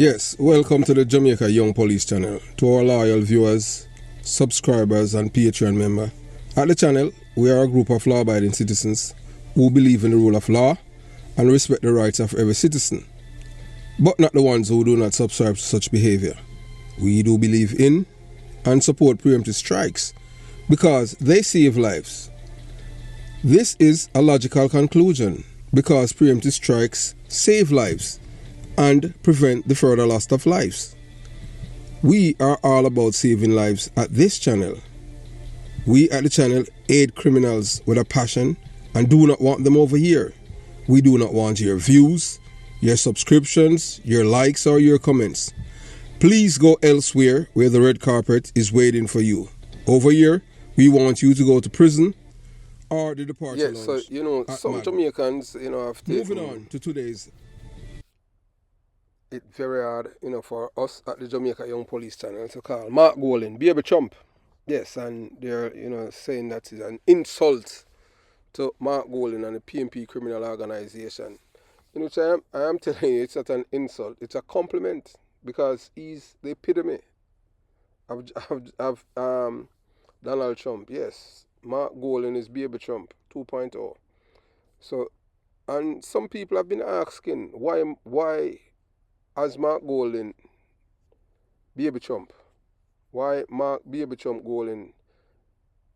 Yes, welcome to the Jamaica Young Police channel. To our loyal viewers, subscribers and Patreon member. At the channel, we are a group of law-abiding citizens who believe in the rule of law and respect the rights of every citizen, but not the ones who do not subscribe to such behavior. We do believe in and support preemptive strikes because they save lives. This is a logical conclusion because preemptive strikes save lives and prevent the further loss of lives. We are all about saving lives at this channel. We at the channel aid criminals with a passion and do not want them over here. We do not want your views, your subscriptions, your likes or your comments. Please go elsewhere where the red carpet is waiting for you. Over here, we want you to go to prison or the departure lounge. So, some Jamaicans, have taken... Moving on to today's... It's very hard, for us at the Jamaica Young Police channel to call Mark Golding Baby Trump. Yes, and they're, saying that is an insult to Mark Golding and the PMP criminal organization. Which I am telling you, it's not an insult, it's a compliment because he's the epitome of Donald Trump. Yes, Mark Golding is Baby Trump 2.0. So, and some people have been asking why as Mark Golding, Baby Trump, why Mark Baby Trump Golding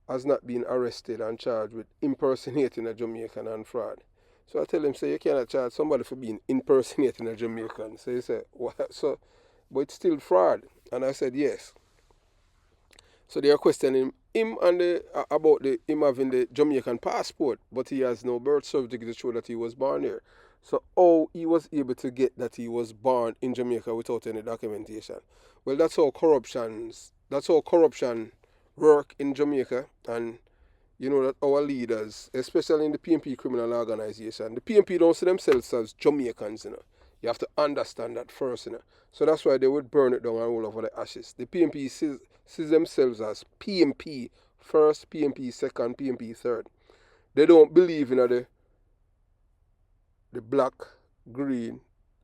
has not been arrested and charged with impersonating a Jamaican and fraud. So I tell him, you cannot charge somebody for being impersonating a Jamaican. So he said, what? So, but it's still fraud. And I said, yes. So they are questioning him and about him having the Jamaican passport, but he has no birth certificate to show that he was born here. So how he was able to get that he was born in Jamaica without any documentation? Well, that's how corruption work in Jamaica, and that our leaders, especially in the PMP criminal organization, the PMP don't see themselves as Jamaicans, You have to understand that first, So that's why they would burn it down and roll over the ashes. The PMP sees themselves as PMP first, PMP second, PMP third. They don't believe in the black, green,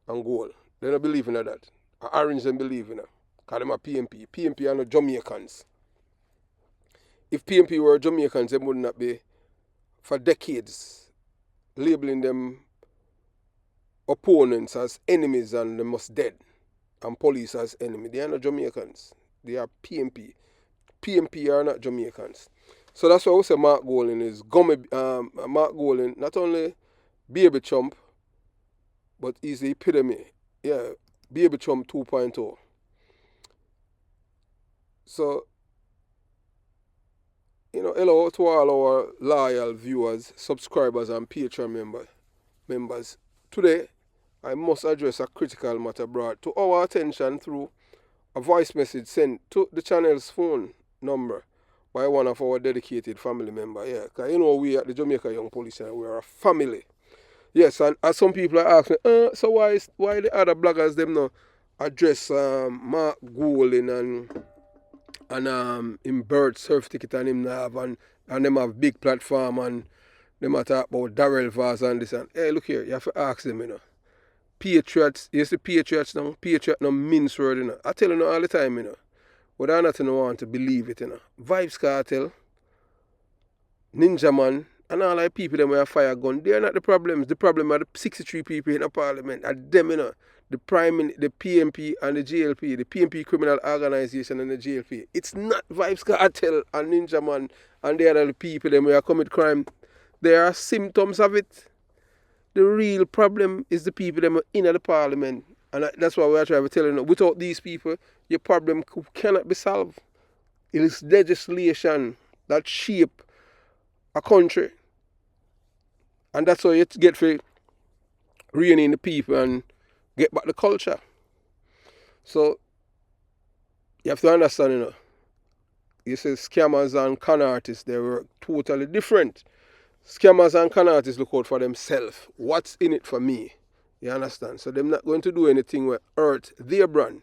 and gold. They don't believe in that. Orange them believe in it. Because them are PMP. PMP are not Jamaicans. If PMP were Jamaicans, they would not be, for decades, labeling them opponents as enemies and they must dead. And police as enemy. They are not Jamaicans. They are PMP. PMP are not Jamaicans. So that's why we say Mark Golding is Mark Golding, not only Baby Trump, but he's the epitome. Yeah, Baby Trump 2.0. So, hello to all our loyal viewers, subscribers, and Patreon members. Today, I must address a critical matter brought to our attention through a voice message sent to the channel's phone number by one of our dedicated family members. Yeah, because we at the Jamaica Young Police channel, we are a family. Yes, and as some people are asking, so why the other bloggers them not address Mark Golding and him birth certificate and him have and them have big platform and them a talk about Darrell Vaz and this and hey, look here, you have to ask them, Patriots, you see Patriots now, Patriot no mince word, I tell you all the time, whether or not you want to believe it, Vibes Cartel, Ninja Man, and all the people that have fire gun, they are not the problems. The problem are the 63 people in the parliament. Are them, the PMP and the JLP, the PMP criminal organization and the JLP. It's not Vibes Cartel and Ninja Man and the other people that have commit crime. There are symptoms of it. The real problem is the people that are in the parliament. And that's why we are trying to tell you, without these people, your problem cannot be solved. It is legislation that shape a country. And that's how you get for rein in the people and get back the culture. So, you have to understand, you say scammers and con artists, they were totally different. Scammers and con artists look out for themselves. What's in it for me? You understand? So, they're not going to do anything with hurt their brand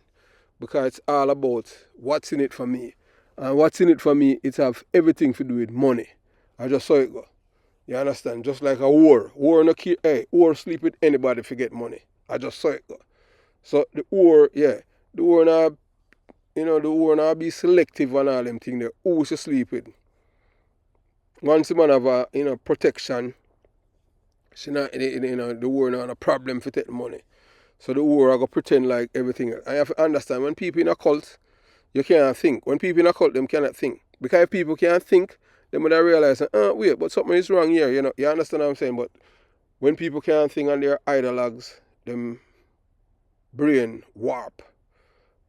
because it's all about what's in it for me. And what's in it for me, it have everything to do with money. I just saw it go. You understand? Just like a war. War no war sleep with anybody if you get money. I just saw it go. So the war, yeah, the war now, the war now be selective and all them things there. Who should sleep with? Once the man have a, protection, she not, the war not a problem for take the money. So the war I go pretend like everything. I have to understand when people in a cult, you can't think. When people in a cult, them cannot think. Because if people can't think, then when I realize, wait, but something is wrong here, you understand what I'm saying? But when people can't think and they're ideologues, them brain warp.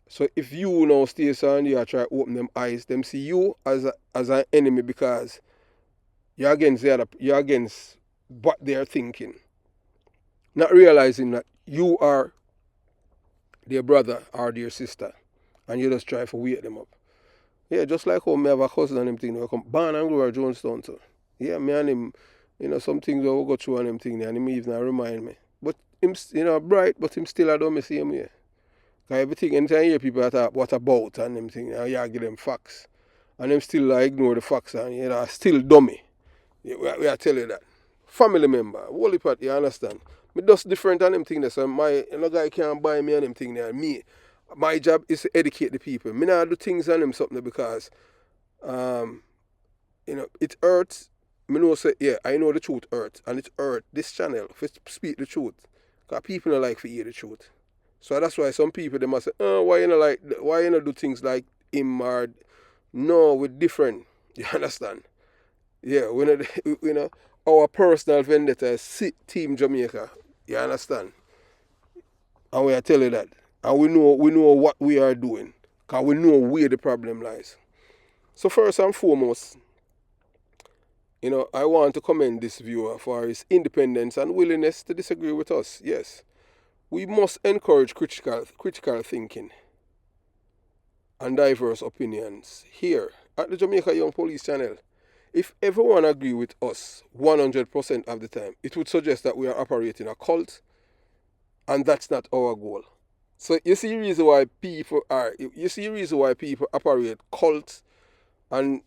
So if you now stay and you try to open them eyes, them see you as an enemy because you're against what they're thinking. Not realizing that you are their brother or their sister and you just try to wake them up. Yeah, just like how me have a cousin and them thing, they come born and grow at Jonestown too. Yeah, me and him, some things we go through and them thing there, and him even remind me. But him, bright, but him still I don't see him here. Because everything, anytime you hear people talk what about and them thing, you give them facts. And them still ignore the facts and still dummy. Yeah, we are tell you that. Family member, holy part, you understand? Me just different than them thing there. So my guy can't buy me and them thing there. Me, my job is to educate the people. Me not do things on them something because it hurts. Me know say, yeah, I know the truth hurts. And it hurt this channel if speak the truth. Because people don't like to hear the truth. So that's why some people they must say, why you not do things like him or no, we're different. You understand? Yeah, our personal vendetta is Team Jamaica. You understand? And we are telling you that. And we know what we are doing. Because we know where the problem lies. So first and foremost, I want to commend this viewer for his independence and willingness to disagree with us. Yes. We must encourage critical thinking and diverse opinions here at the Jamaica Young Police channel. If everyone agree with us 100% of the time, it would suggest that we are operating a cult, and that's not our goal. So you see the reason why people operate cults and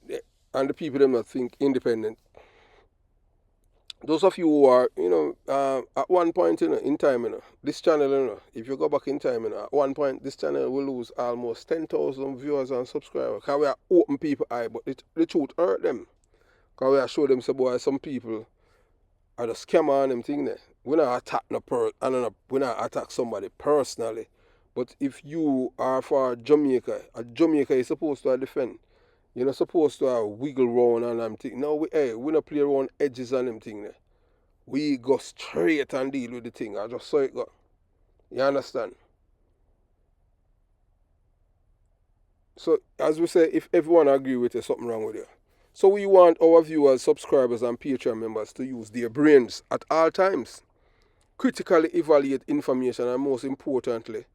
the people them not think independent. Those of you who are, at one point in time, this channel, if you go back in time, at one point this channel will lose almost 10,000 viewers and subscribers. Because we are open people eye, but the truth hurt them. Because we are show them some people are the scammer and them thing there. We not attack we not attack somebody personally. But if you are for Jamaica is supposed to defend. You're not supposed to wiggle around and them thing. No, we not play around edges and them thing there. We go straight and deal with the thing. I just saw it go. You understand? So as we say, if everyone agree with it, something wrong with you. So we want our viewers, subscribers and Patreon members to use their brains at all times. Critically evaluate information and most importantly,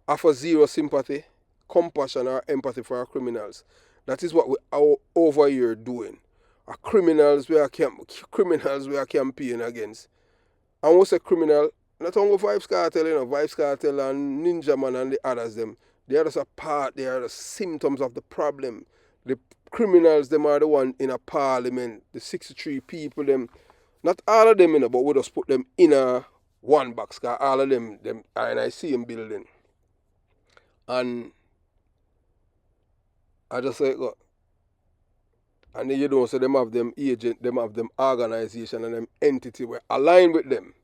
offer zero sympathy, compassion or empathy for our criminals. That is what we are over here doing. Our criminals we are campaigning against. And what's a criminal? Not only Vibes Cartel, Vibes Cartel and Ninja Man and the others them. They are just a part, they are the symptoms of the problem. The criminals, them are the one in a parliament, the 63 people, them. Not all of them, but we just put them in a one box, because all of them, and I see them building. And I just say, God. And then you so them have them agent, them have them organization and them entity where align with them.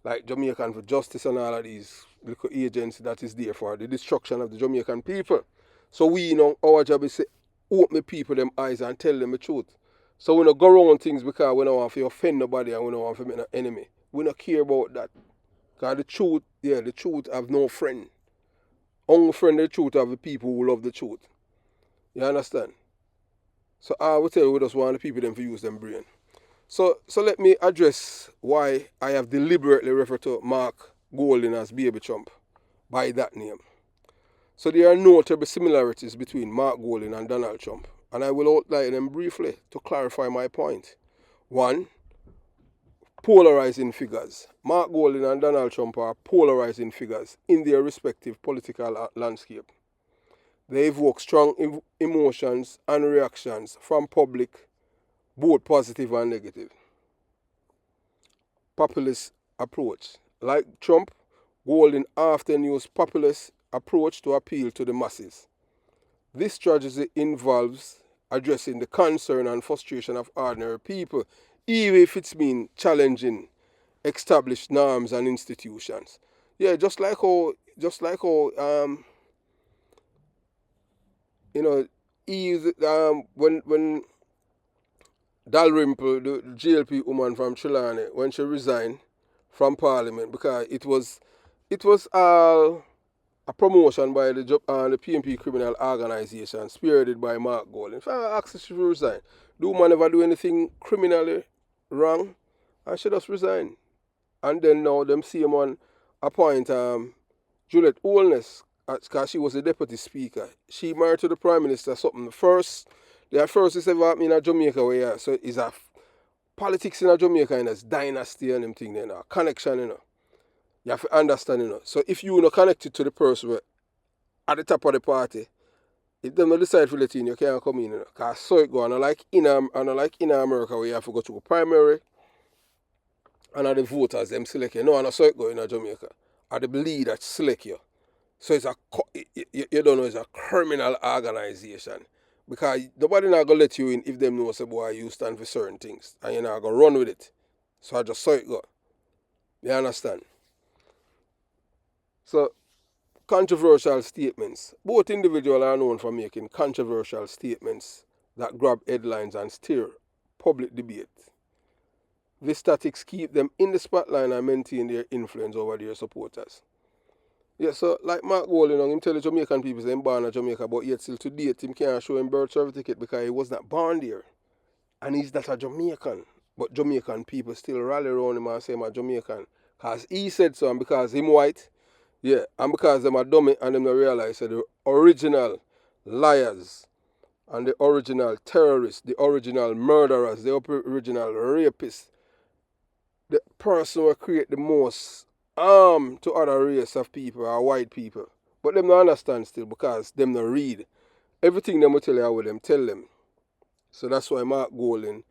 Like Jamaican for Justice and all of these little agents that is there for the destruction of the Jamaican people. So we our job is to open the people them eyes and tell them the truth. So we don't go around things because we don't want to offend nobody and we don't want to make an enemy. We don't care about that. Because the truth have no friend. Only friend the truth have the people who love the truth. You understand? So I will tell you we just want the people them to use them brain. So let me address why I have deliberately referred to Mark Golding as Baby Trump by that name. So there are notable similarities between Mark Golding and Donald Trump, and I will outline them briefly to clarify my point. 1. Polarizing figures. Mark Golding and Donald Trump are polarizing figures in their respective political landscape. They evoke strong emotions and reactions from public, both positive and negative. Populist approach. Like Trump, Golding often used populist approach to appeal to the masses. This strategy involves addressing the concern and frustration of ordinary people, even if it's mean challenging established norms and institutions. Yeah, just like how when Dalrymple, the GLP woman from Trelawney, when she resigned from Parliament because it was all a promotion by the PMP criminal organization spearheaded by Mark Gold. If I asked her to resign, the woman never do anything criminally wrong, and she just resigned. And then now them see him on appoint Juliet Holness because she was the deputy speaker. She married to the prime minister something. The first is ever happening in Jamaica where so is a politics in Jamaica and there's dynasty and them thing there now. Connection, You have to understand, So if you not connected to the person at the top of the party, if them not decide to let you in, you can't come in, Because so it go. And I like in America where you have to go to a primary and the voters them select you. No, and I saw it go in Jamaica. And the lead that select you. So it's you don't know, it's a criminal organization. Because nobody not gonna let you in if them know say boy you stand for certain things. And you're not gonna run with it. So I just saw it go. You understand? So controversial statements. Both individuals are known for making controversial statements that grab headlines and stir public debate. These tactics keep them in the spotlight and maintain their influence over their supporters. Yeah, so like Mark Gold, him tell the Jamaican people say him born in Jamaica, but yet still to date him can't show him birth certificate because he was not born there. And he's not a Jamaican. But Jamaican people still rally around him and say him a Jamaican. Because he said so and because him white, yeah, and because them are dummy and them don't realize that the original liars and the original terrorists, the original murderers, the original rapists, the person who create the most harm to other race of people are white people. But them don't understand still because them don't read. Everything them will tell you what them tell them. So that's why Mark Golding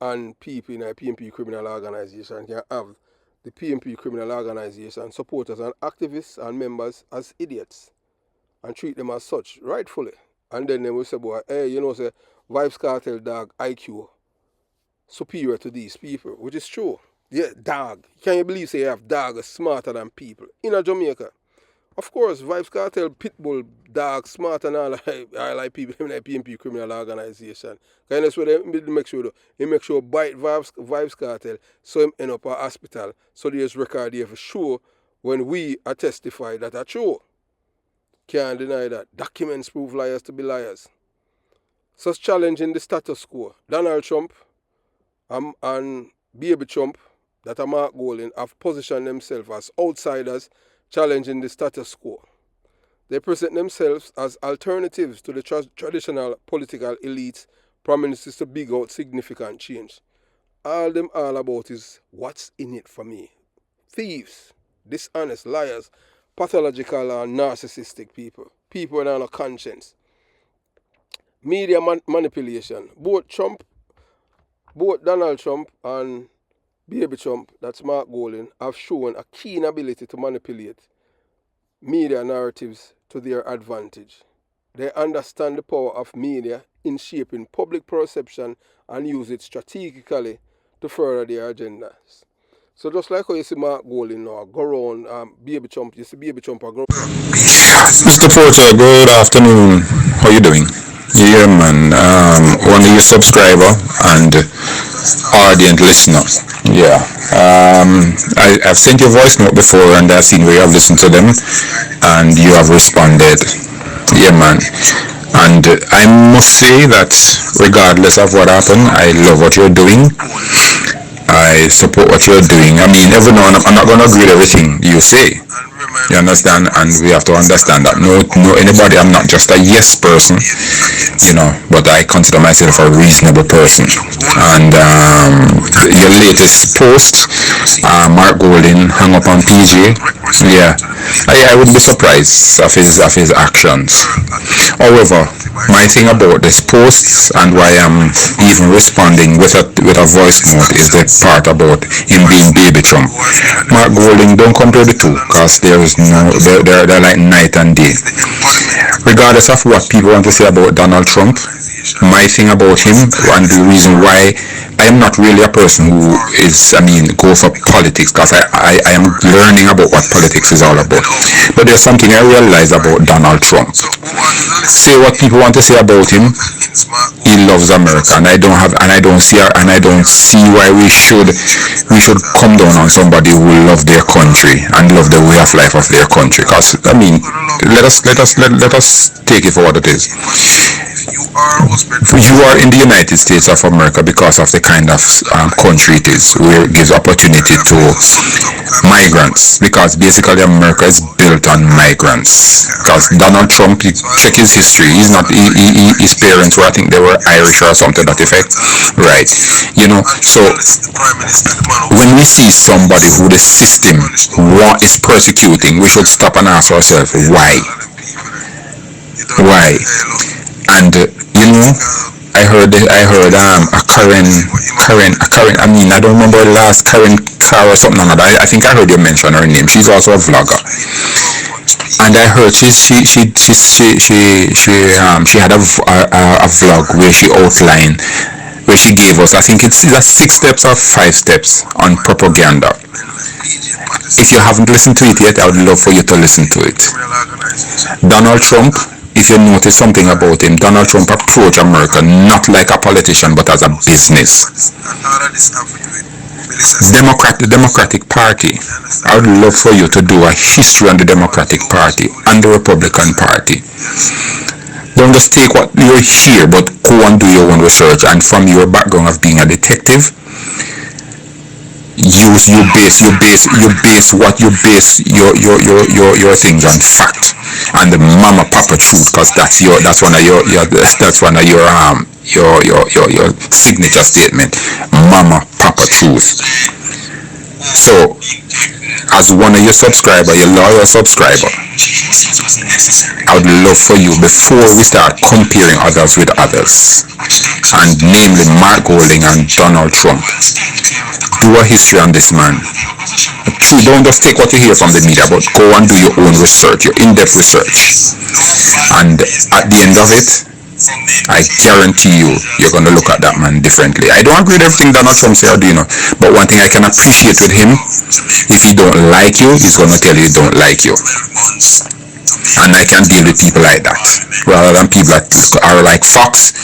and people in a PMP criminal organization can have the PMP criminal organization supporters and activists and members as idiots and treat them as such rightfully. And then they will say, boy, hey, say Vibes Cartel dog IQ superior to these people, which is true. Yeah, dog. Can you believe say you have dogs smarter than people in Jamaica? Of course, Vibes Cartel, Pitbull, dog, smart and all like people in the PMP criminal organization. Because that's what they make sure they make sure bite Vibes Cartel so him end up at hospital. So there's record here for sure when we are testify that are true. Can't deny that. Documents prove liars to be liars. Such challenging the status quo. Donald Trump and Baby Trump that are Mark Golding have positioned themselves as outsiders challenging the status quo. They present themselves as alternatives to the traditional political elites promises to big out significant change. All them all about is what's in it for me. Thieves, dishonest, liars, pathological and narcissistic people. People without no conscience. Media manipulation. Both Donald Trump and Baby Trump, that's Mark Golding, have shown a keen ability to manipulate media narratives to their advantage. They understand the power of media in shaping public perception and use it strategically to further their agendas. So just like how you see Mark Golding now go around Baby Trump, you see Baby Trump go. Mr. Porter, good afternoon. How you doing? Yeah, man. One of your subscriber and ardent listener. Yeah. I've sent your voice note before and I've seen where you have listened to them and you have responded. Yeah, man. And I must say that regardless of what happened, I love what you're doing. I support what you're doing. I mean, every now and I'm not going to agree with everything you say. You understand? And we have to understand that no anybody, I'm not just a yes person, but I consider myself a reasonable person. And your latest post, Mark Golding hung up on PJ, Yeah, I wouldn't be surprised of his actions. However, my thing about this post and why I'm even responding with a voice note is the part about him being baby Trump. Mark Golding, don't compare the two, because there is no they're like night and day. Regardless of what people want to say about Donald Trump, my thing about him and the reason why I am not really a person who is, go for politics, because I am learning about what politics is all about. But there's something I realize about Donald Trump. Say what people want to say about him, he loves America, and I don't see why we should come down on somebody who love their country and love the way of life of their country. Because let us take it for what it is. You are in the United States of America because of the kind of country it is, where it gives opportunity to migrants, because basically America is built on migrants. Because Donald Trump, you check his history, his parents were, I think they were Irish or something to that effect, right? So when we see somebody who the system is persecuting, we should stop and ask ourselves why. And I heard a Karen. I don't remember the last Karen Car or something like that. I think I heard you mention her name. She's also a vlogger, and I heard she had a vlog where she outlined, where she gave us, I think it's either 6 steps or 5 steps on propaganda. If you haven't listened to it yet, I would love for you to listen to it. Donald Trump, if you notice something about him, Donald Trump approached America not like a politician but as a business. The Democratic Party, I would love for you to do a history on the Democratic Party and the Republican Party. Don't just take what you hear, but go and do your own research. And from your background of being a detective, you base your things on fact and the mama papa truth, because that's one of your signature statement, mama papa truth. So as one of your subscriber, your loyal subscriber, I would love for you, before we start comparing others with others, and namely Mark Golding and Donald Trump, do a history on this man. Don't just take what you hear from the media, but go and do your own research, your in-depth research. And at the end of it, I guarantee you're going to look at that man differently. I don't agree with everything Donald Trump said, but one thing I can appreciate with him, if he don't like you, he's going to tell you he don't like you. And I can deal with people like that, rather than people that are like fox.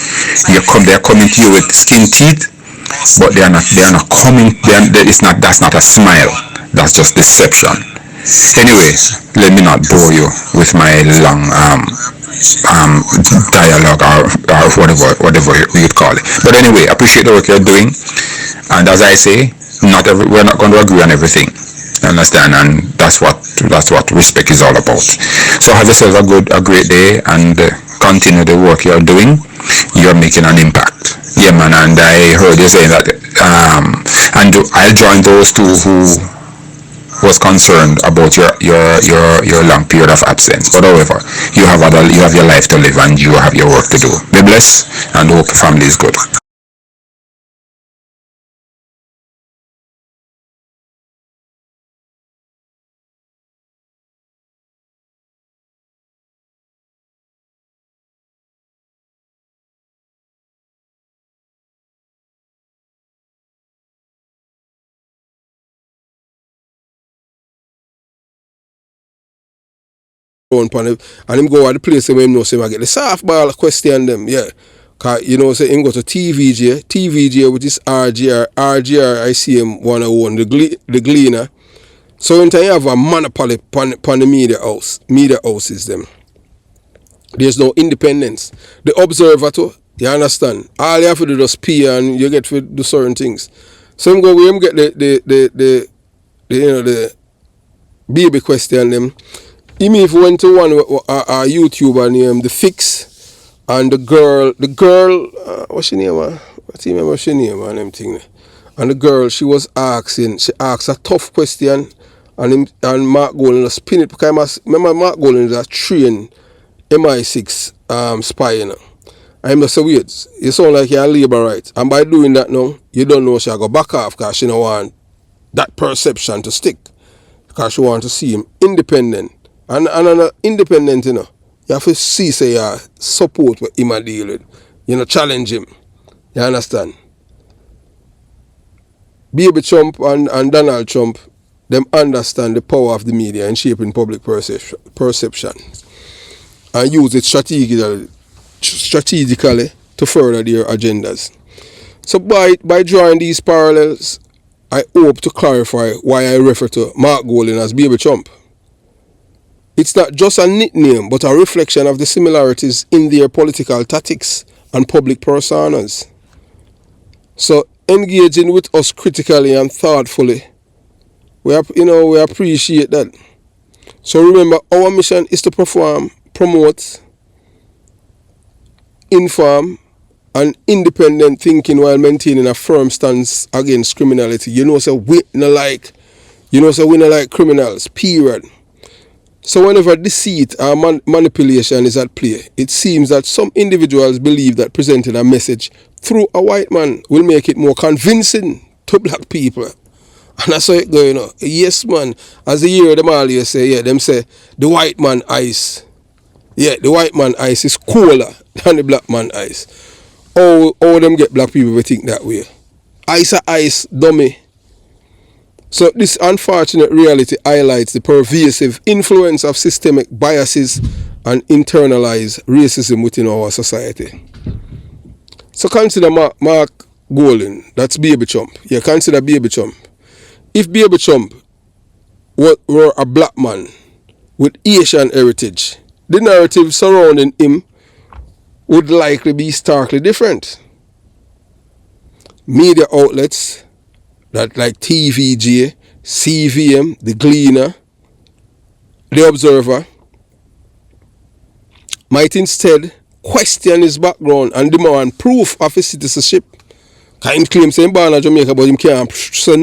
They're coming to you with skin teeth, but they're not coming. That's not a smile. That's just deception. Anyway, let me not bore you with my long dialogue or whatever you'd call it. But anyway, appreciate the work you're doing. And as I say, we're not going to agree on everything. Understand? And that's what respect is all about. So have yourself a great day, and continue the work you're doing. You're making an impact. Yeah, man. And I heard you saying that, and I'll join those two who was concerned about your long period of absence. But however, you have your life to live, and you have your work to do. Be blessed, and hope your family is good. And him go at the place where him know say I get the softball question them, yeah. Cause say him go to TVJ, which is RGR I see him 101, the Gleaner. So in time you have a monopoly upon the media houses them. There's no independence. The Observer too, you understand? All you have to do is pay and you get to do certain things. So him go where him get the baby question them. He if went to one YouTuber named The Fix, and the girl, what's she name? What's she name? And them thing. And the girl, she asked a tough question, and Mark Golden spin it because remember Mark Golden is a trained MI6 spy, you know. I'm just say, wait, you sound like you're a labor right. And by doing that now, you don't know she'll go back off because she don't want that perception to stick. Because she want to see him independent. And independent, you know, you have to see, say, you support what him a deal with. You know, challenge him. You understand? Baby Trump and Donald Trump, them understand the power of the media in shaping public perception. And use it strategically to further their agendas. So by drawing these parallels, I hope to clarify why I refer to Mark Golden as Baby Trump. It's not just a nickname, but a reflection of the similarities in their political tactics and public personas. So engaging with us critically and thoughtfully, we appreciate that. So remember, our mission is to promote, inform, and independent thinking while maintaining a firm stance against criminality. We no like criminals, period. So whenever deceit or manipulation is at play, it seems that some individuals believe that presenting a message through a white man will make it more convincing to black people. And that's how it goes, you know. Yes, man. As you hear them all you say, them say the white man ice. Yeah, the white man ice is cooler than the black man ice. How them get black people to think that way? Ice are ice, dummy. So this unfortunate reality highlights the pervasive influence of systemic biases and internalized racism within our society. So consider Mark Golden, that's Baby Trump. Yeah, consider Baby Trump. If Baby Trump were a black man with Asian heritage, the narrative surrounding him would likely be starkly different. Media outlets that like TVJ, CVM, The Gleaner, The Observer might instead question his background and demand proof of his citizenship. Because he claims he's born in Jamaica, but he can't show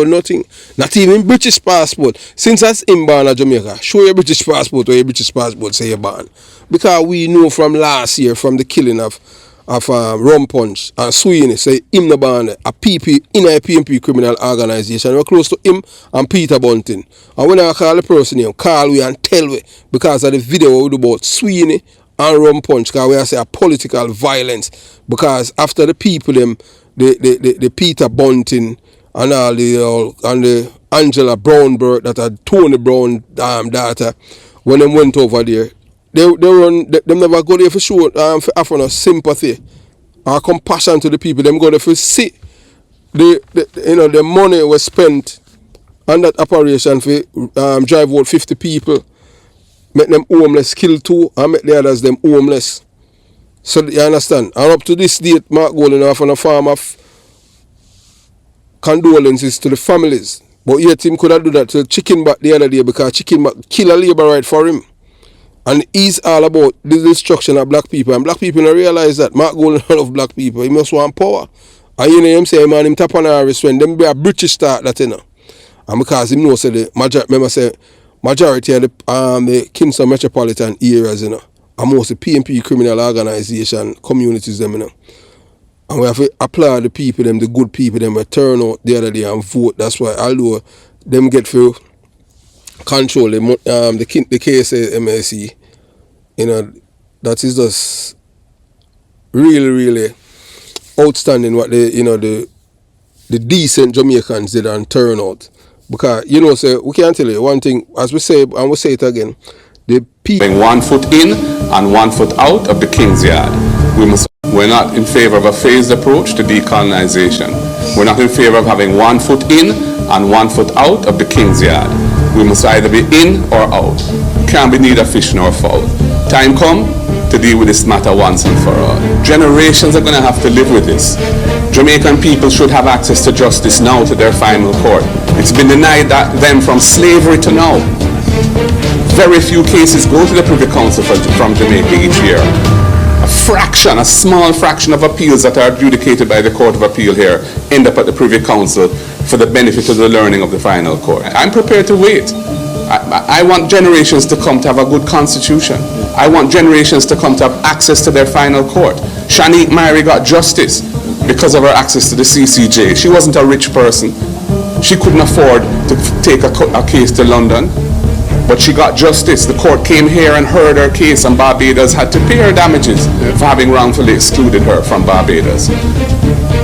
nothing. Not even British passport. Since that's him born in Jamaica, show your British passport or your British passport say you're born. Because we know from last year, from the killing of Rum Punch and Sweeney, say him no born a PP in a PMP criminal organization. We're close to him and Peter Bunting. And when I call the person name, call we and tell we because of the video we do about Sweeney and Rum Punch, because we say a political violence. Because after the people them, the Peter Bunting and all the Angela Brownberg that are Tony Brown daughter, when them went over there, them never go there for show for offer no sympathy or compassion to the people. Them go there for see the money was spent on that operation for drive out 50 people, make them homeless, kill 2, and make the others them homeless. So you understand? And up to this date, Mark Golden off on a form of condolences to the families. But yet him could have do that to Chicken Back the other day because Chicken Back kill a labor right for him. And he's all about the destruction of black people. And black people don't realize that Mark Golden love black people. He must want power. And you know him say, man, him tap on Harris when them be a British start that, you know. And because him know say the majority of the Kingston metropolitan areas, you know, are mostly PMP criminal organization communities them, you know. And we have to applaud the people, them, the good people, them, we turn out the other day and vote. That's why although them get through control the KSA, you know, that is just really, really outstanding what the decent Jamaicans did and turn out. Because, you know, so we can't tell you one thing, as we say, and we'll say it again, the people... 1 foot in and 1 foot out of the King's Yard. We're not in favor of a phased approach to decolonization. We're not in favor of having 1 foot in and 1 foot out of the King's Yard. We must either be in or out. Can't be neither fish nor fowl. Time come to deal with this matter once and for all. Generations are going to have to live with this. Jamaican people should have access to justice now to their final court. It's been denied them from slavery to now. Very few cases go to the Privy Council from Jamaica each year. A small fraction of appeals that are adjudicated by the Court of Appeal here end up at the Privy Council for the benefit of the learning of the final court. I'm prepared to wait. I want generations to come to have a good constitution. I want generations to come to have access to their final court. Shanique Myrie got justice because of her access to the CCJ. She wasn't a rich person. She couldn't afford to take a case to London, but she got justice. The court came here and heard her case, and Barbados had to pay her damages for having wrongfully excluded her from Barbados.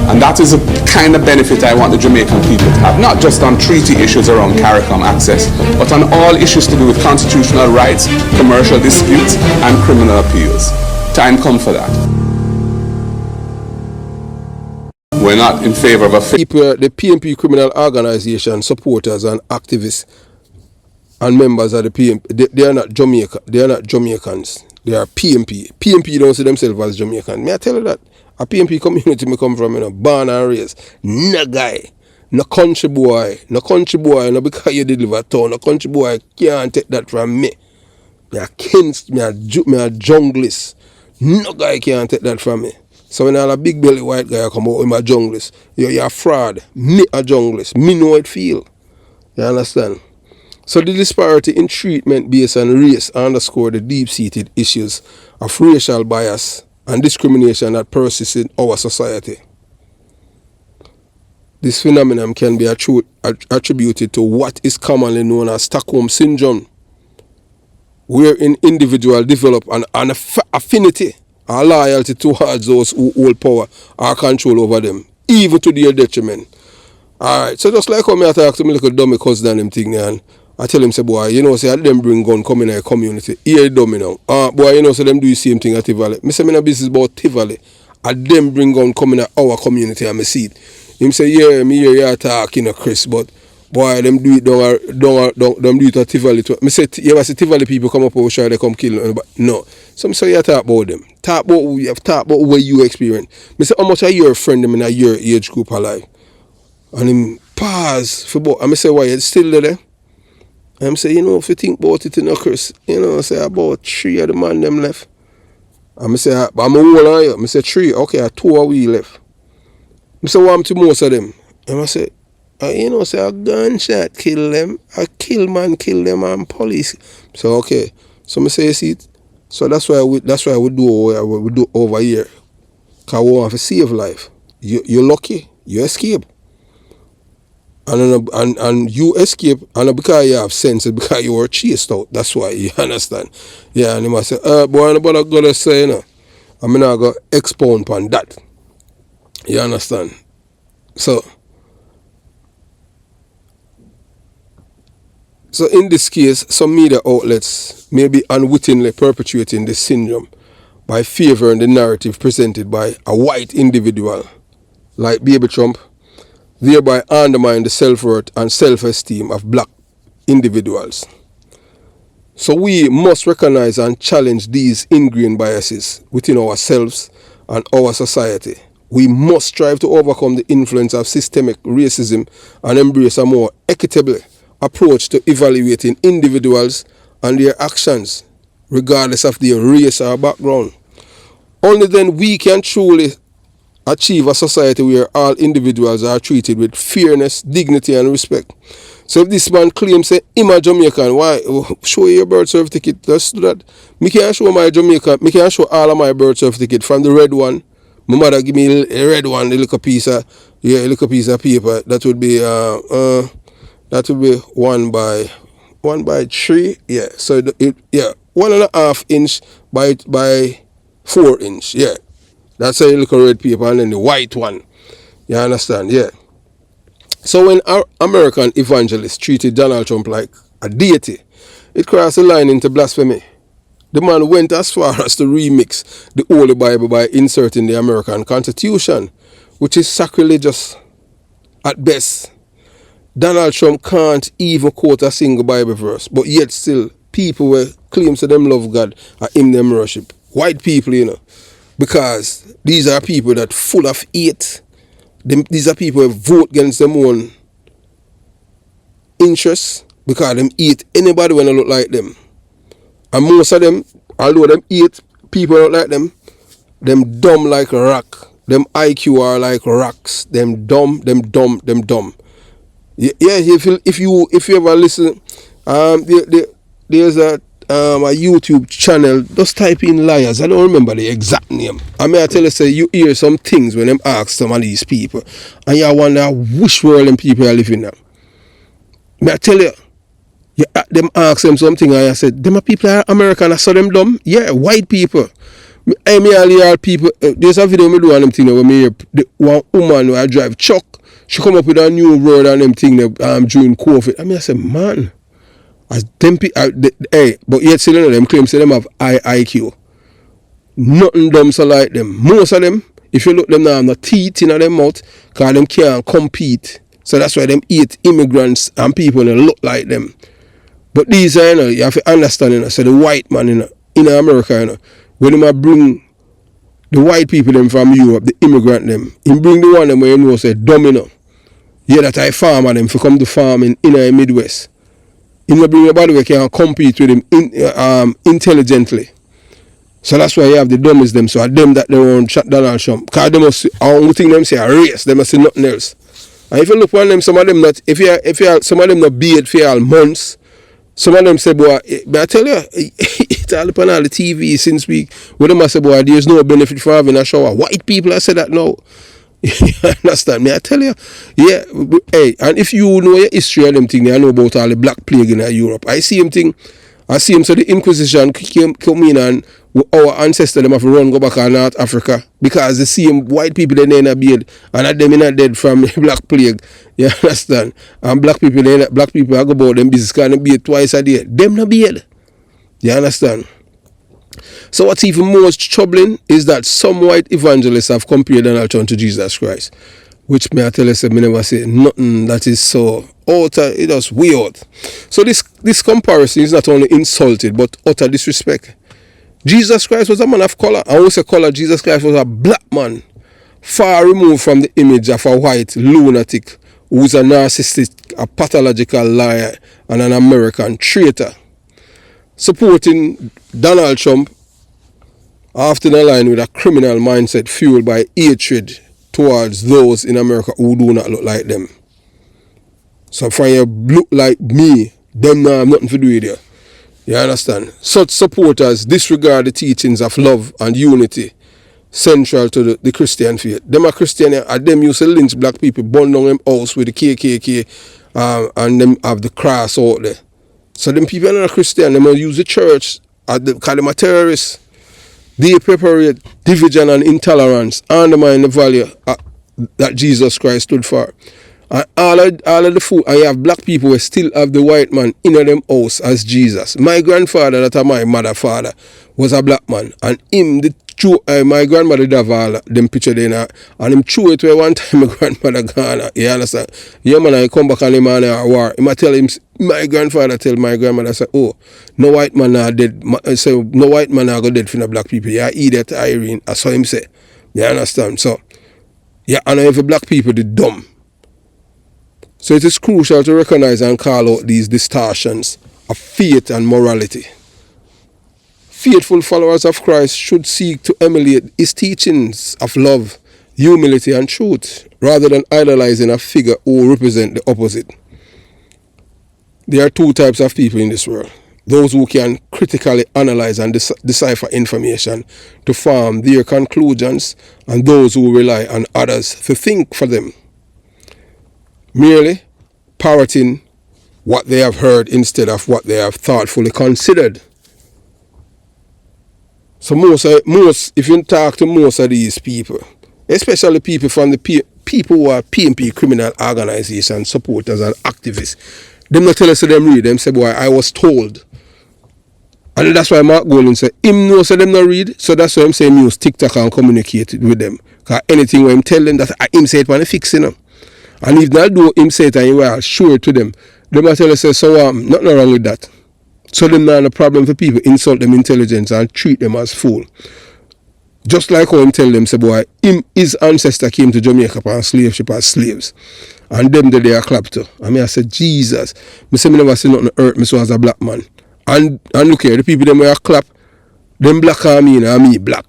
And that is the kind of benefit I want the Jamaican people to have, not just on treaty issues around CARICOM access, but on all issues to do with constitutional rights, commercial disputes, and criminal appeals. Time come for that. We're not in favor of a... People, the PMP criminal organization supporters and activists and members of the PMP, they are not Jamaica. They are not Jamaicans. They are PMP. PMP don't see themselves as Jamaican. May I tell you that? A PMP community me come from, born and raised. No guy, no country boy, no because you deliver town, no country boy can't take that from me. Me a junglist. No guy can't take that from me. So when all a big belly white guy come out with my junglist, you're a fraud. Me a junglist. Me know it feel. You understand? So the disparity in treatment based on race underscore the deep-seated issues of racial bias and discrimination that persists in our society. This phenomenon can be attributed to what is commonly known as Stockholm Syndrome, wherein individuals develop an affinity or loyalty towards those who hold power or control over them, even to their detriment. Alright, so just like how I talk to my little dummy cousin and them thing, and I tell him, say, boy, you know, say, them bring gun come in a community. Here, dummy now. Boy, you know, say, them do the same thing at Tivoli. Me say, me no business about Tivoli. And them bring gun come in our community and me see it. Him say, yeah, me hear you talk, you know, Chris, but, boy, them do it them do it at Tivoli too. Me say, you ever see Tivoli people come up over sure they come kill them, but no. So, me say, you talk about them. Talk about what you experience. Me say, how much are your friend them in your age group alive? And him pause for about, and me say, why, it's still there? I'm say, you know, if you think about it, you know, Chris, you know, say about 3 of the man them left. And I say, I'm a whole on you. I say 3, okay, 2 of we left. I say, what to most of them? And I say, you know, say a gunshot kill them, a kill them and police. So okay. So I say, you see it? So that's why we do over here. Cause we want to save life. You're lucky, you escape. And you escape, and because you have sense, because you were chased out. That's why, you understand. Yeah, and he must say, boy, I'm going to say, you know, I'm not going to expound on that. You understand? So in this case, some media outlets may be unwittingly perpetuating this syndrome by favoring the narrative presented by a white individual like Baby Trump, thereby undermine the self-worth and self-esteem of black individuals. So we must recognize and challenge these ingrained biases within ourselves and our society. We must strive to overcome the influence of systemic racism and embrace a more equitable approach to evaluating individuals and their actions, regardless of their race or background. Only then we can truly achieve a society where all individuals are treated with fairness, dignity, and respect. So if this man claims say him a Jamaican, why show your birth certificate? Let's do that. Me can show my Jamaican. Me can show all of my birth certificate from the red one. My mother give me a red one, a little piece of paper. That would be 1 by 3. Yeah. So 1.5 inch by 4 inch. Yeah. That's a little red paper, and then the white one. You understand? Yeah. So when our American evangelists treated Donald Trump like a deity, it crossed the line into blasphemy. The man went as far as to remix the Holy Bible by inserting the American Constitution, which is sacrilegious at best. Donald Trump can't even quote a single Bible verse, but yet still people will claim to them love God and him them worship. White people, you know. Because these are people that full of hate. These are people who vote against them own interests because them hate anybody when they look like them. And most of them, although them hate people who look like them dumb like a rock. Them IQ are like rocks. Them dumb. Yeah, if you ever listen, there's a YouTube channel. Just type in liars. I don't remember the exact name. I mean, I tell you, say you hear some things when them ask some of these people, and you wonder which world them people are living in. May I tell you, them ask them something, and I said, them are people are American. I saw them dumb. Yeah, white people. Me all people. There's a video me do on them thing where me hear one woman who I drive truck. She come up with a new word and them thing during COVID. I mean, I said, man, as them but yet still them claim say them have high IQ. Nothing dumb so like them. Most of them, if you look them now, have no teeth in their mouth, because them can't compete. So that's why them eat immigrants and people that look like them. But these are, you have to understand, so the white man in America, when they bring the white people them from Europe, the immigrant them, he bring the one them where you know say dumb yeah, that I farmer them for come to farm in the Midwest. He will bring nobody who can compete with him intelligently. So that's why you have the dummies them. So them that they want Donald Trump. Because they must, only thing them say a race, they must say nothing else. And if you look on them, some of them not, some of them not beard for all months. Some of them say, boy, but I tell you, it's all upon all the TV since we, when them say, boy, there's no benefit for having a shower. White people I say that now. You understand me? I tell you, yeah. Hey, and if you know your history of them thing, I know about all the black plague in Europe. I see him so the Inquisition come in and our ancestors them have to run go back to North Africa because the same white people they in a beard and them in a dead from the black plague. You understand? And black people I go about them business because they beard twice a day. Them no beard. You understand? So what's even more troubling is that some white evangelists have compared Donald Trump to Jesus Christ, which may I tell you, me never say nothing that is so utter, it is weird. So this comparison is not only insulted but utter disrespect. Jesus Christ was a man of color. I won't say color, Jesus Christ was a black man, far removed from the image of a white lunatic who is a narcissistic, a pathological liar and an American traitor. Supporting Donald Trump often aligned with a criminal mindset fueled by hatred towards those in America who do not look like them. So if you look like me, them now have nothing to do with you. You understand? Such supporters disregard the teachings of love and unity central to the Christian faith. Them are Christian and them used to lynch black people, burn down them house with the KKK and them have the cross out there. So them people are not Christian, they must use the church because them are terrorists. They perpetuate division and intolerance, undermine the value that Jesus Christ stood for. And all of the food, and you have black people who still have the white man in them house as Jesus. My grandfather, that is my mother father, was a black man. And him, my grandmother did have all them picture there, and him threw it where one time my grandmother gone. You understand? Yeah, man, I come back and him on a war. Him tell him, my grandfather tell my grandmother, say, oh, no white man are dead. So no white man are go dead for the black people. Yeah, idiot Irene. I saw him say. You understand? So, yeah, and every black people the dumb. So it is crucial to recognize and call out these distortions of faith and morality. Faithful followers of Christ should seek to emulate his teachings of love, humility, and truth, rather than idolizing a figure who represent the opposite. There are two types of people in this world. Those who can critically analyze and decipher information to form their conclusions, and those who rely on others to think for them, merely parroting what they have heard instead of what they have thoughtfully considered. So most, if you talk to most of these people, especially people from the people who are PMP criminal organization supporters and activists, them not tell us them read. Them say, boy, I was told. And that's why Mark Golden said, him knows them not read, so that's why I'm saying use TikTok and communicate with them. Because anything when him tell them that him say it when he fixing them. And if not do him say it and you are sure to them, they might tell us, so nothing wrong with that. So them not a problem for people insult them intelligence and treat them as fool. Just like how him tell them, say boy, his ancestor came to Jamaica and slave ship as slaves. And them they are clapped to. I mean I said, Jesus, I say me never see nothing hurt me so as a black man. And look here, the people them where clap, them black are me and me black.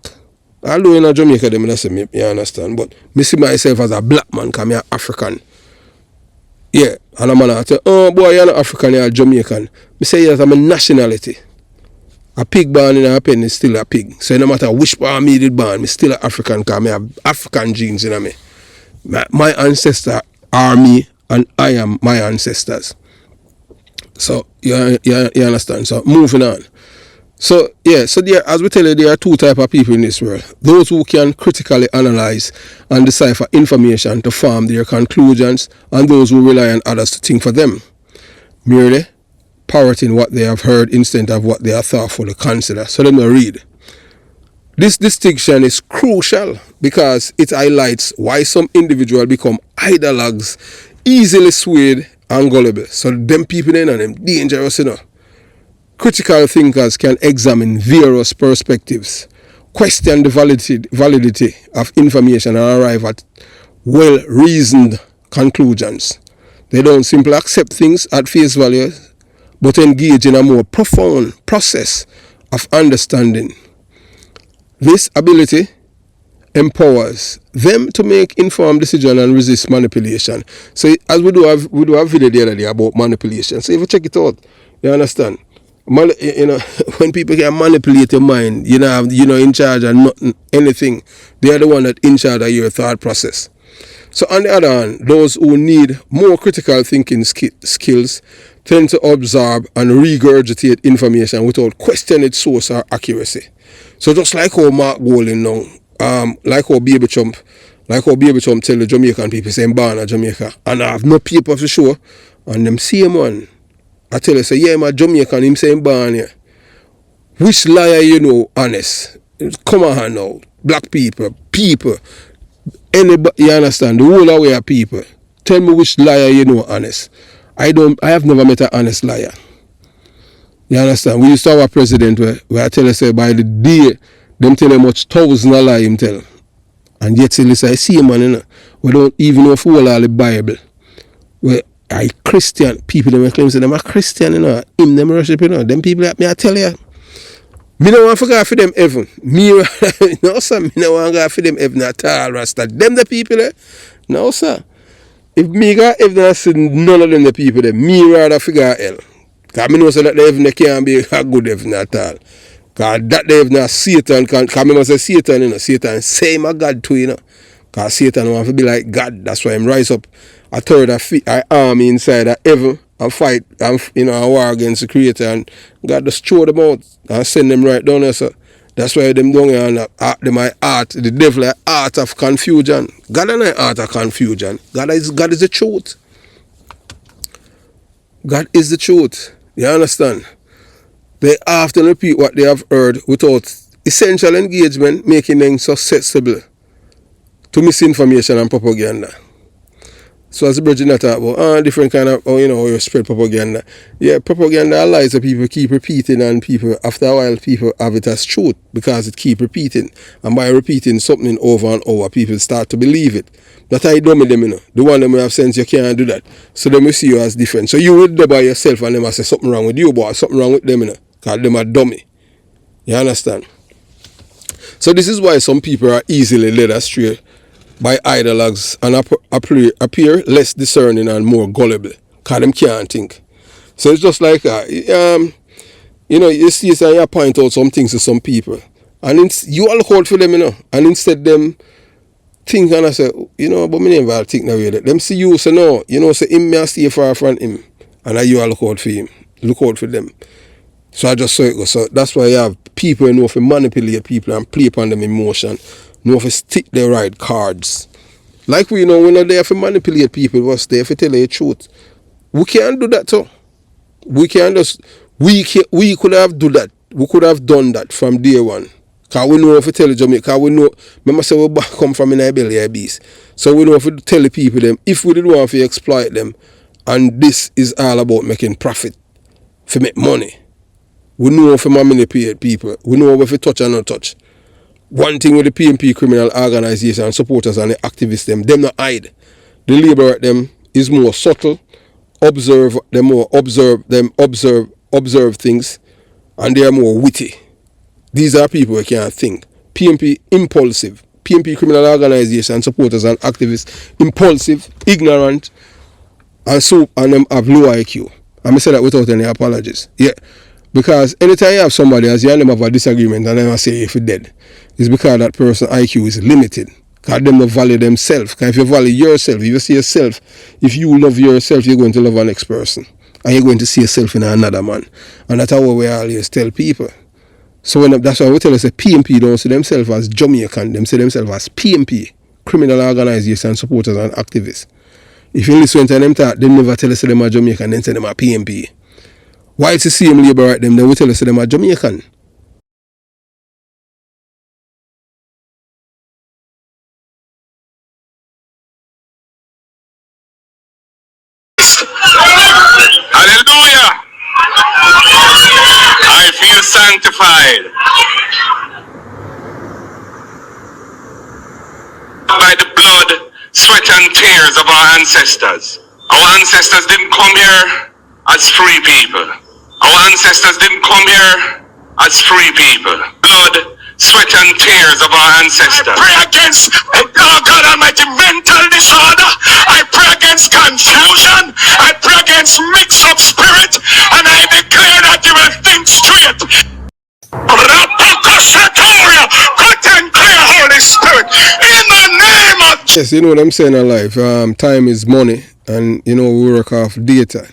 Although in Jamaica them I say me, you understand, but me see myself as a black man because I'm African. Yeah, and a man I say, oh boy, you're not African, you're Jamaican. Me say, yes, I'm a nationality. A pig born in a pen is still a pig. So no matter which part me did born, me still an African because I have African genes in me. My ancestors are me and I am my ancestors. So you understand. So moving on. So yeah, so there, as we tell you, there are two types of people in this world. Those who can critically analyze and decipher information to form their conclusions, and those who rely on others to think for them, merely parroting what they have heard instead of what they are thoughtfully consider. So let me read. This distinction is crucial because it highlights why some individuals become ideologues, easily swayed and gullible. So them people in and them dangerous, you know. Critical thinkers can examine various perspectives, question the validity of information, and arrive at well-reasoned conclusions. They don't simply accept things at face value, but engage in a more profound process of understanding. This ability empowers them to make informed decisions and resist manipulation. So as we do have video the other day about manipulation. So if you check it out, you understand. You know, when people can manipulate your mind, you know, in charge of nothing, anything. They are the one that in charge of your thought process. So on the other hand, those who need more critical thinking skills tend to absorb and regurgitate information without questioning its source or accuracy. So just like how Mark Golding now, like how Baby Trump tell the Jamaican people saying born in Jamaica, and I have no paper for sure, and them same one, I tell you say, yeah, my Jamaican, him saying born here. Which liar you know honest? Come on now, black people, anybody, you understand, the whole away of people. Tell me which liar you know honest. I have never met an honest liar. You understand? We used to have a president where I tell you say by the day them tell him much thousand a lie him tell. And yet still say, I see him man, you know. We don't even know if we all the Bible. Where I Christian people them claim say them are Christian, you know, him them worship, you know. Them people like me, I tell you. Me no want to forget for them heaven. No sir, me no want to for them heaven at all, Rasta. Them the people no sir. If me got heaven, I see none of them the people there. Me rather figure hell. Because I know so that the heaven can't be a good heaven at all. Because that the heaven Satan can, because I must say Satan, you know, Satan say my God too, you know. Because Satan wants to be like God. That's why him rise up a third of army inside of heaven and fight and, you know, and war against the Creator, and God just throw them out and send them right down there, so that's why them down here and them art, the devil is art of confusion. God is not art of confusion. God is the truth. God is the truth. You understand? They often repeat what they have heard without essential engagement, making them susceptible to misinformation and propaganda. So as the bridge that talk about different kind of, you know, you spread propaganda. Yeah, propaganda lies that people keep repeating, and people after a while people have it as truth because it keep repeating. And by repeating something over and over, people start to believe it. That I dummy them, you know. The one them have sense you can't do that. So them will see you as different. So you would by yourself and them will say something wrong with you, but something wrong with them, you know. Because them are dummy. You understand? So this is why some people are easily led astray by ideologues and appear less discerning and more gullible, because them can't think. So it's just like, you know, you see and you point out some things to some people, and you all look out for them, you know, and instead them think, and I say, you know, but me never think that way. Them see you, say no, you know, say him may stay far from him, and you all look out for him, look out for them. So I just saw it go. So that's why you have people who know if you manipulate people and play upon them emotion, know if you stick the right cards. Like we know, we're not there to manipulate people, we're there to tell you the truth. We can't do that too. We can't just, we could have do that. We could have done that from day one. Because we know if we tell the Jamaica, because we know, remember say we come from in a belly of beast. So we know if we tell the people them, if we did want to exploit them, and this is all about making profit, to make money. We know if we manipulate people. We know if we touch and not touch. One thing with the PMP criminal organization and supporters and the activists, them not hide. The labor at them is more subtle, observe things, and they are more witty. These are people who can't think. PMP impulsive. PMP criminal organization supporters and activists impulsive, ignorant, and them have low IQ. And I say that without any apologies. Yeah. Because anytime you have somebody as you and them have a disagreement and then I say if you're dead, it's because that person's IQ is limited. Because them don't value themselves. Because if you value yourself, if you see yourself, if you love yourself, you're going to love the next person. And you're going to see yourself in another man. And that's how we always tell people. So that's why we tell us that PMP don't see themselves as Jamaican, them see themselves as PMP, criminal organization supporters and activists. If you listen to them talk, they never tell us that them are Jamaican, then say them are PMP. Why it's the same labor right them, they will tell us that them are Jamaican. Hallelujah! I feel sanctified by the blood, sweat and tears of our ancestors. Our ancestors didn't come here as free people. Our ancestors didn't come here as free people. Blood, sweat and tears of our ancestors. I pray against, oh God Almighty, mental disorder. I pray against confusion. I pray against mix-up spirit. And I declare that you will think straight. Cut and clear, Holy Spirit. In the name of Jesus. Yes, you know what I'm saying in life. Time is money. And, you know, we work off data.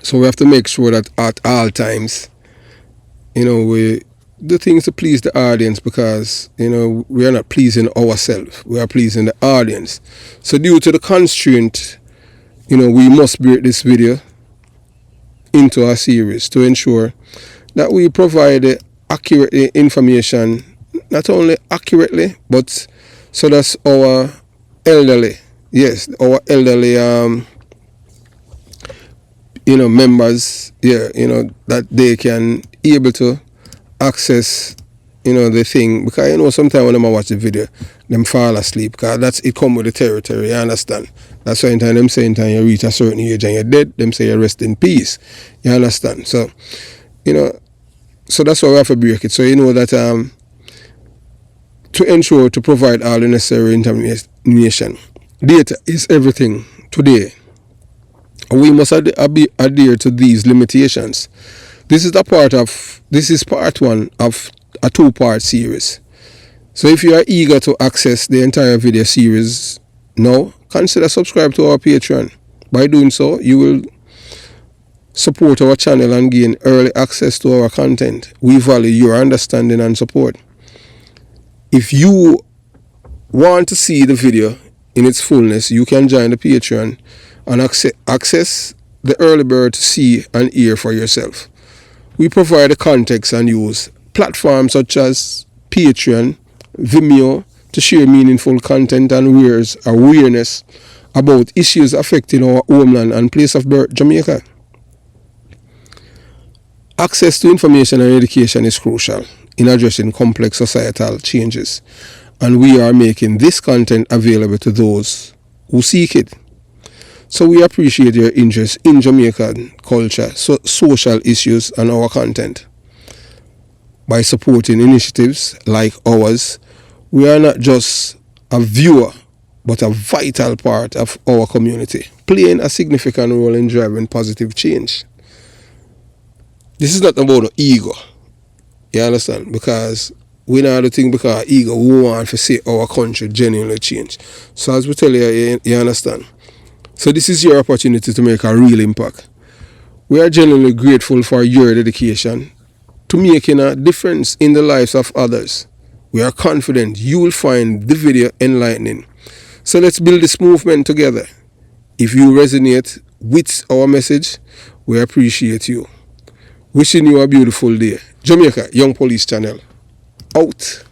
So we have to make sure that at all times, you know, we do things to please the audience because, you know, we are not pleasing ourselves. We are pleasing the audience. So due to the constraint, you know, we must break this video into a series to ensure that we provide accurate information, not only accurately, but so that our elderly, yes, our elderly, you know, members, yeah, you know, that they can able to access, you know, the thing. Because, you know, sometimes when I watch the video, them fall asleep because that's it come with the territory, you understand? That's why in time them saying time you reach a certain age and you're dead, them say you rest in peace. You understand? So, you know, so that's why we have to break it. So you know that to ensure to provide all the necessary information. Data is everything today. We must adhere to these limitations. This is part one of a two-part series. So if you are eager to access the entire video series now, consider subscribe to our Patreon. By doing so, you will support our channel and gain early access to our content. We value your understanding and support. If you want to see the video in its fullness, you can join the Patreon and access the early bird to see and hear for yourself. We provide the context and use platforms such as Patreon, Vimeo to share meaningful content and raise awareness about issues affecting our homeland and place of birth, Jamaica. Access to information and education is crucial in addressing complex societal changes, and we are making this content available to those who seek it. So we appreciate your interest in Jamaican culture, social issues, and our content. By supporting initiatives like ours, we are not just a viewer, but a vital part of our community, playing a significant role in driving positive change. This is not about the ego, you understand? Because we know the thing because ego, we want to see our country genuinely change. So as we tell you, you understand? So this is your opportunity to make a real impact. We are genuinely grateful for your dedication to making a difference in the lives of others. We are confident you will find the video enlightening. So let's build this movement together. If you resonate with our message, we appreciate you. Wishing you a beautiful day. Jamaica Young Police Channel, out.